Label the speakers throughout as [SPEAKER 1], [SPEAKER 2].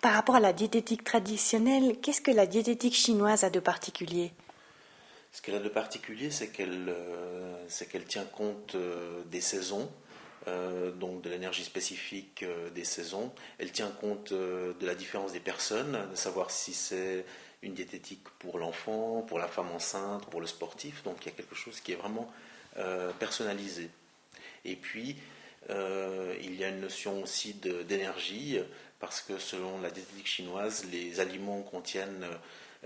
[SPEAKER 1] Par rapport à la diététique traditionnelle, qu'est-ce que la diététique chinoise a de particulier?
[SPEAKER 2] Ce qu'elle a de particulier, c'est qu'elle tient compte des saisons, donc de l'énergie spécifique des saisons. Elle tient compte de la différence des personnes, de savoir si c'est une diététique pour l'enfant, pour la femme enceinte, pour le sportif. Donc il y a quelque chose qui est vraiment personnalisé. Et puis, il y a une notion aussi d'énergie, parce que selon la diététique chinoise, les aliments contiennent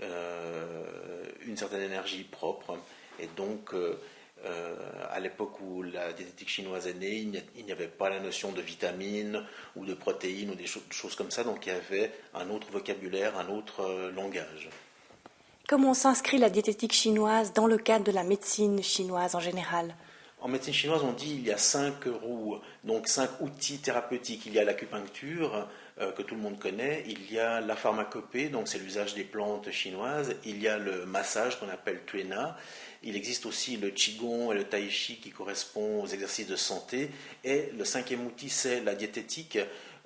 [SPEAKER 2] une certaine énergie propre. Et donc, à l'époque où la diététique chinoise est née, il n'y avait pas la notion de vitamines ou de protéines ou des choses comme ça. Donc, il y avait un autre vocabulaire, un autre langage.
[SPEAKER 1] Comment s'inscrit la diététique chinoise dans le cadre de la médecine chinoise en général?
[SPEAKER 2] En médecine chinoise, on dit qu'il y a 5 roues, donc 5 outils thérapeutiques. Il y a l'acupuncture, que tout le monde connaît. Il y a la pharmacopée, donc c'est l'usage des plantes chinoises. Il y a le massage qu'on appelle tuina. Il existe aussi le qigong et le tai chi qui correspondent aux exercices de santé. Et le 5e outil, c'est la diététique,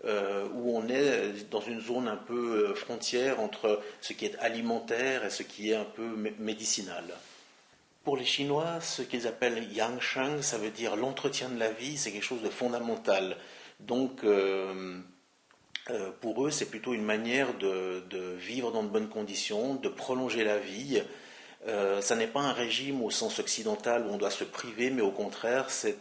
[SPEAKER 2] où on est dans une zone un peu frontière entre ce qui est alimentaire et ce qui est un peu médicinal. Pour les Chinois, ce qu'ils appellent Yang Sheng, ça veut dire l'entretien de la vie, c'est quelque chose de fondamental. Donc, pour eux, c'est plutôt une manière de vivre dans de bonnes conditions, de prolonger la vie. Ça n'est pas un régime au sens occidental où on doit se priver, mais au contraire, c'est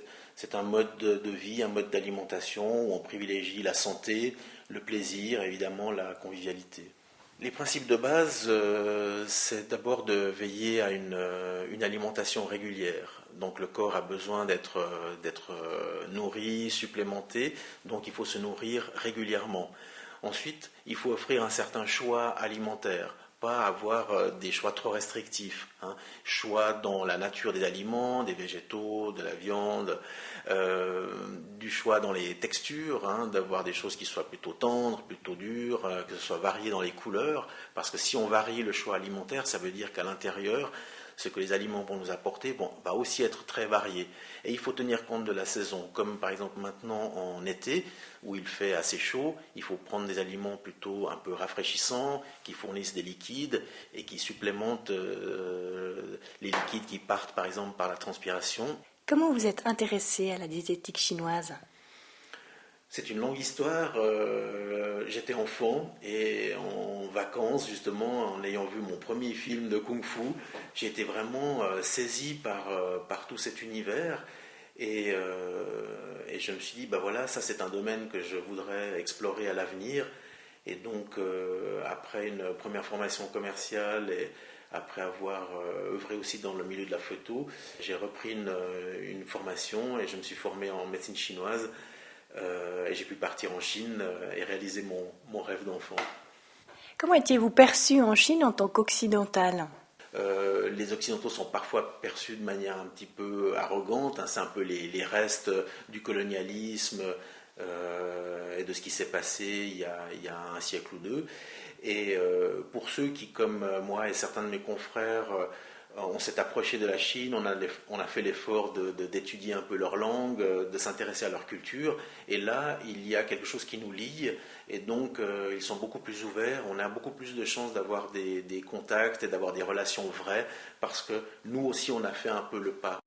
[SPEAKER 2] un mode de vie, un mode d'alimentation où on privilégie la santé, le plaisir, évidemment la convivialité. Les principes de base, c'est d'abord de veiller à une alimentation régulière. Donc le corps a besoin d'être nourri, supplémenté, donc il faut se nourrir régulièrement. Ensuite, il faut offrir un certain choix alimentaire, pas avoir des choix trop restrictifs. Choix dans la nature des aliments, des végétaux, de la viande, du choix dans les textures, d'avoir des choses qui soient plutôt tendres, plutôt dures, que ce soit varié dans les couleurs, parce que si on varie le choix alimentaire, ça veut dire qu'à l'intérieur, ce que les aliments vont nous apporter va aussi être très varié. Et il faut tenir compte de la saison, comme par exemple maintenant en été, où il fait assez chaud, il faut prendre des aliments plutôt un peu rafraîchissants, qui fournissent des liquides et qui supplémentent les liquides qui partent par exemple par la transpiration.
[SPEAKER 1] Comment vous êtes intéressé à la diététique chinoise?
[SPEAKER 2] C'est une longue histoire. J'étais enfant et en vacances, justement, en ayant vu mon premier film de Kung Fu, j'ai été vraiment saisi par tout cet univers. Et je me suis dit, bah voilà, ça c'est un domaine que je voudrais explorer à l'avenir. Et donc, après une première formation commerciale et après avoir œuvré aussi dans le milieu de la photo, j'ai repris une formation et je me suis formé en médecine chinoise. Et j'ai pu partir en Chine et réaliser mon rêve d'enfant.
[SPEAKER 1] Comment étiez-vous perçu en Chine en tant qu'occidental?
[SPEAKER 2] Les Occidentaux sont parfois perçus de manière un petit peu arrogante. C'est un peu les restes du colonialisme et de ce qui s'est passé il y a un siècle ou deux. Et pour ceux qui, comme moi et certains de mes confrères, on s'est approché de la Chine, on a fait l'effort d'étudier un peu leur langue, de s'intéresser à leur culture. Et là, il y a quelque chose qui nous lie. Et donc, ils sont beaucoup plus ouverts. On a beaucoup plus de chances d'avoir des contacts et d'avoir des relations vraies parce que nous aussi, on a fait un peu le pas.